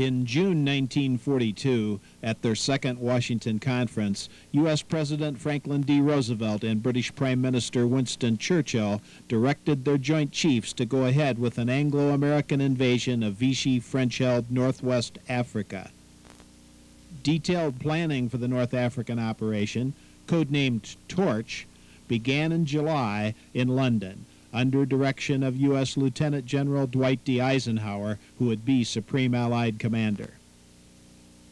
In June 1942, at their second Washington Conference, U.S. President Franklin D. Roosevelt and British Prime Minister Winston Churchill directed their joint chiefs to go ahead with an Anglo-American invasion of Vichy French-held Northwest Africa. Detailed planning for the North African operation, codenamed Torch, began in July in London, under direction of U.S. Lieutenant General Dwight D. Eisenhower, who would be Supreme Allied Commander.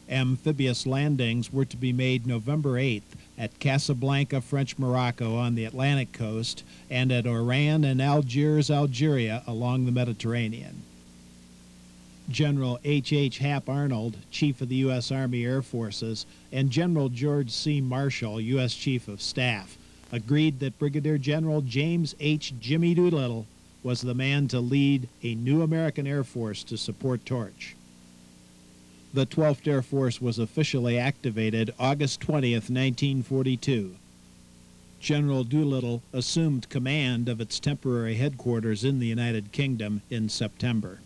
Amphibious landings were to be made November 8th at Casablanca, French Morocco on the Atlantic coast, and at Oran and Algiers, Algeria along the Mediterranean. General H. Hap Arnold, Chief of the U.S. Army Air Forces, and General George C. Marshall, U.S. Chief of Staff, agreed that Brigadier General James H. Jimmy Doolittle was the man to lead a new American Air Force to support Torch. The 12th Air Force was officially activated August 20th, 1942. General Doolittle assumed command of its temporary headquarters in the United Kingdom in September.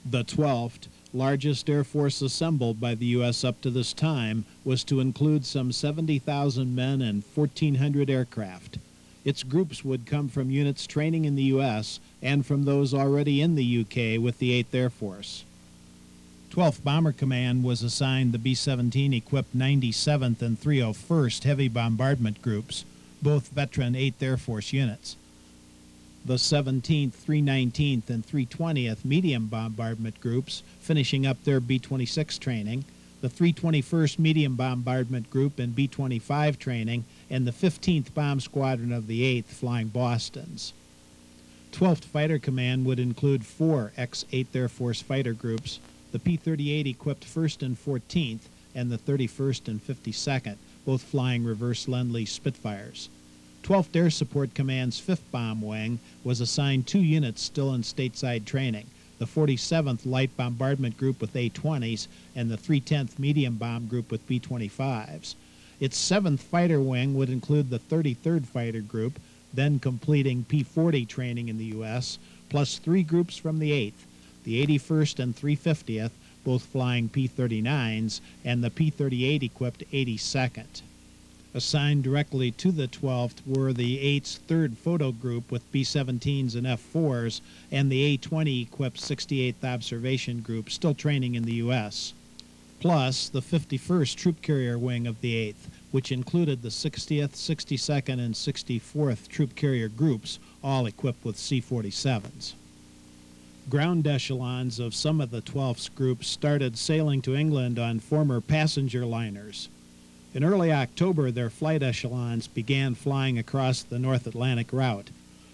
The 12th, largest Air Force assembled by the U.S. up to this time, was to include some 70,000 men and 1,400 aircraft. Its groups would come from units training in the U.S. and from those already in the U.K. with the 8th Air Force. 12th Bomber Command was assigned the B-17-equipped 97th and 301st Heavy Bombardment Groups, both veteran 8th Air Force units. The 17th, 319th, and 320th Medium Bombardment Groups, finishing up their B-26 training, the 321st Medium Bombardment Group and B-25 training, and the 15th Bomb Squadron of the 8th flying Bostons. 12th Fighter Command would include 4 ex-8th Air Force fighter groups, the P-38-equipped 1st and 14th, and the 31st and 52nd, both flying reverse Lend-Lease Spitfires. 12th Air Support Command's 5th Bomb Wing was assigned 2 units still in stateside training, the 47th Light Bombardment Group with A-20s and the 310th Medium Bomb Group with B-25s. Its 7th Fighter Wing would include the 33rd Fighter Group, then completing P-40 training in the U.S., plus 3 groups from the 8th, the 81st and 350th, both flying P-39s, and the P-38-equipped 82nd. Assigned directly to the 12th were the 8th's 3rd Photo Group with B-17s and F-4s and the A-20-equipped 68th Observation Group still training in the U.S., plus the 51st Troop Carrier Wing of the 8th, which included the 60th, 62nd, and 64th Troop Carrier Groups, all equipped with C-47s. Ground echelons of some of the 12th's groups started sailing to England on former passenger liners. In early October, their flight echelons began flying across the North Atlantic route.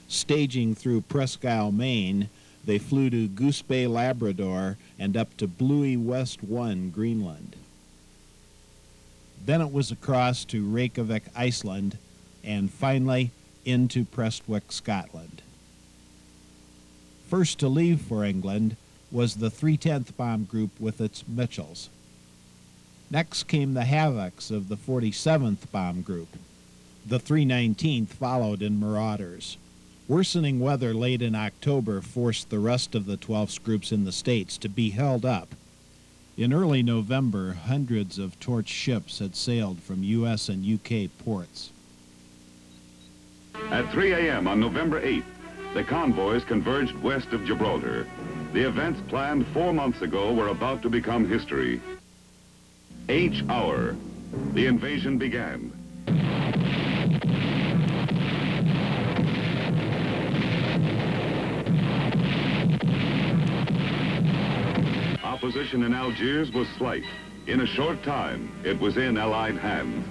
Staging through Presque Isle, Maine, they flew to Goose Bay, Labrador, and up to Bluey West 1, Greenland. Then it was across to Reykjavik, Iceland, and finally into Prestwick, Scotland. First to leave for England was the 310th Bomb Group with its Mitchells. Next came the Havocs of the 47th Bomb Group. The 319th followed in Marauders. Worsening weather late in October forced the rest of the 12th groups in the States to be held up. In early November, hundreds of Torch ships had sailed from U.S. and U.K. ports. At 3 a.m. on November 8th, the convoys converged west of Gibraltar. The events planned 4 months ago were about to become history. H hour, the invasion began. Opposition in Algiers was slight. In a short time, it was in Allied hands.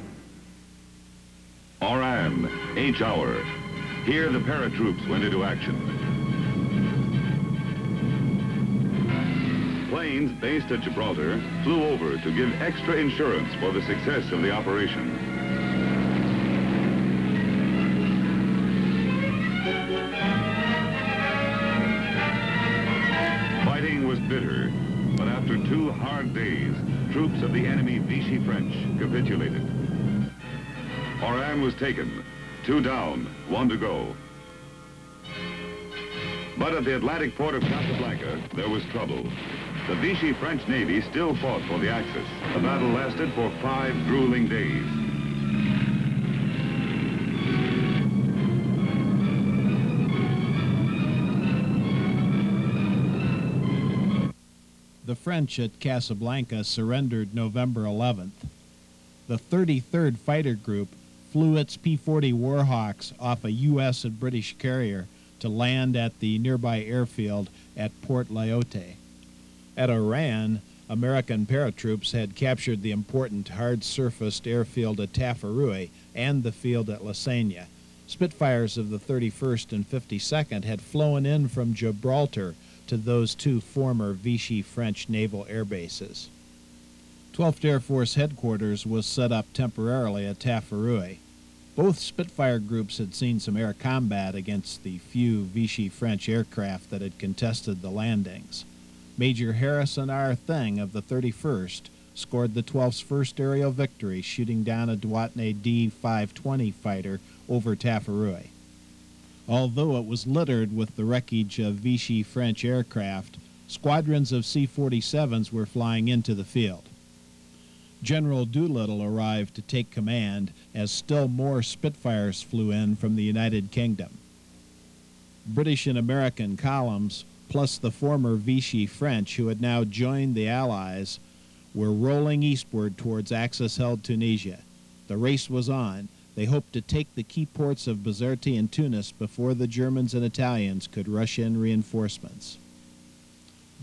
Oran, H hour. Here the paratroops went into action. Planes based at Gibraltar flew over to give extra insurance for the success of the operation. Fighting was bitter, but after 2 hard days, troops of the enemy Vichy French capitulated. Oran was taken, 2 down, 1 to go. But at the Atlantic port of Casablanca, there was trouble. The Vichy French Navy still fought for the Axis. The battle lasted for 5 grueling days. The French at Casablanca surrendered November 11th. The 33rd Fighter Group flew its P-40 Warhawks off a U.S. and British carrier to land at the nearby airfield at Port Lyautey. At Oran, American paratroops had captured the important hard-surfaced airfield at Tafarui and the field at Lasagna. Spitfires of the 31st and 52nd had flown in from Gibraltar to those two former Vichy French naval air bases. 12th Air Force headquarters was set up temporarily at Tafarui. Both Spitfire groups had seen some air combat against the few Vichy French aircraft that had contested the landings. Major Harrison R. Thing of the 31st scored the 12th's first aerial victory, shooting down a Douatnay D-520 fighter over Tafarui. Although it was littered with the wreckage of Vichy French aircraft, squadrons of C-47s were flying into the field. General Doolittle arrived to take command as still more Spitfires flew in from the United Kingdom. British and American columns, plus the former Vichy French who had now joined the Allies, were rolling eastward towards Axis-held Tunisia. The race was on. They hoped to take the key ports of Bizerte and Tunis before the Germans and Italians could rush in reinforcements.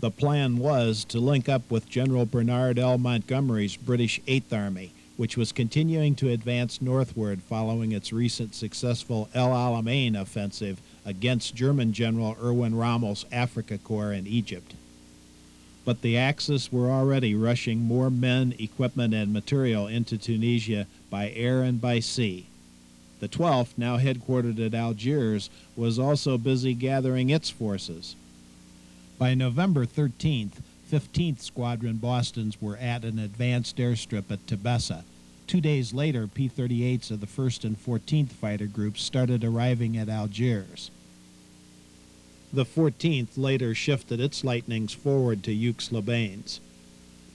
The plan was to link up with General Bernard L. Montgomery's British 8th Army, which was continuing to advance northward following its recent successful El Alamein offensive against German General Erwin Rommel's Africa Corps in Egypt. But the Axis were already rushing more men, equipment, and material into Tunisia by air and by sea. The 12th, now headquartered at Algiers, was also busy gathering its forces. By November 13th, 15th Squadron Bostons were at an advanced airstrip at Tebessa. 2 days later, P-38s of the 1st and 14th Fighter Groups started arriving at Algiers. The 14th later shifted its lightnings forward to Aix-les-Bains.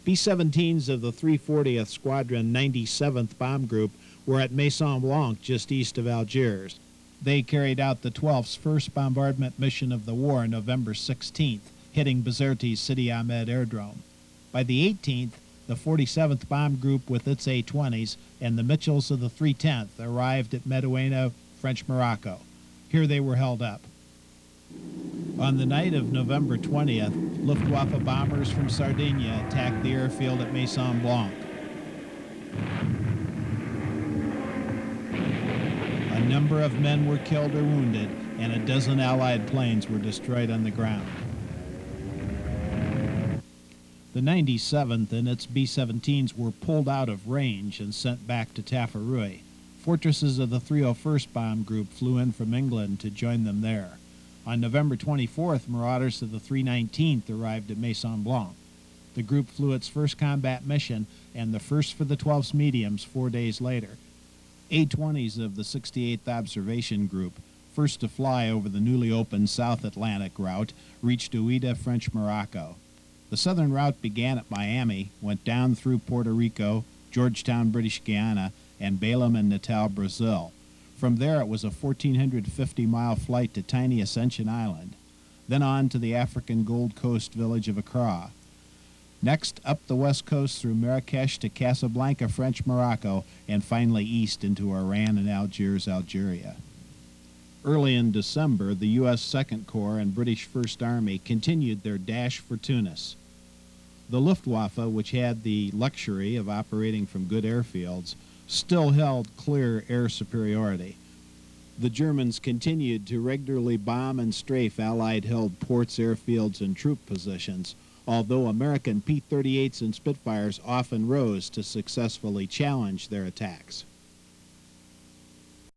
B-17s of the 340th Squadron 97th Bomb Group were at Maison Blanc just east of Algiers. They carried out the 12th's first bombardment mission of the war November 16th, hitting Bizerte's Sidi Ahmed Airdrome. By the 18th, the 47th Bomb Group with its A-20s and the Mitchells of the 310th arrived at Medouane, French Morocco. Here they were held up. On the night of November 20th, Luftwaffe bombers from Sardinia attacked the airfield at Maison Blanc. A number of men were killed or wounded, and a dozen Allied planes were destroyed on the ground. The 97th and its B-17s were pulled out of range and sent back to Tafarui. Fortresses of the 301st Bomb Group flew in from England to join them there. On November 24th, marauders of the 319th arrived at Maison Blanc. The group flew its first combat mission and the first for the 12th mediums 4 days later. A-20s of the 68th Observation Group, first to fly over the newly opened South Atlantic route, reached Ouida, French Morocco. The southern route began at Miami, went down through Puerto Rico, Georgetown, British Guiana, and Belém and Natal, Brazil. From there it was a 1,450-mile flight to tiny Ascension Island, then on to the African Gold Coast village of Accra. Next, up the west coast through Marrakesh to Casablanca, French Morocco, and finally east into Oran and Algiers, Algeria. Early in December, the U.S. Second Corps and British First Army continued their dash for Tunis. The Luftwaffe, which had the luxury of operating from good airfields, still held clear air superiority. The Germans continued to regularly bomb and strafe Allied-held ports, airfields, and troop positions, although American P-38s and Spitfires often rose to successfully challenge their attacks.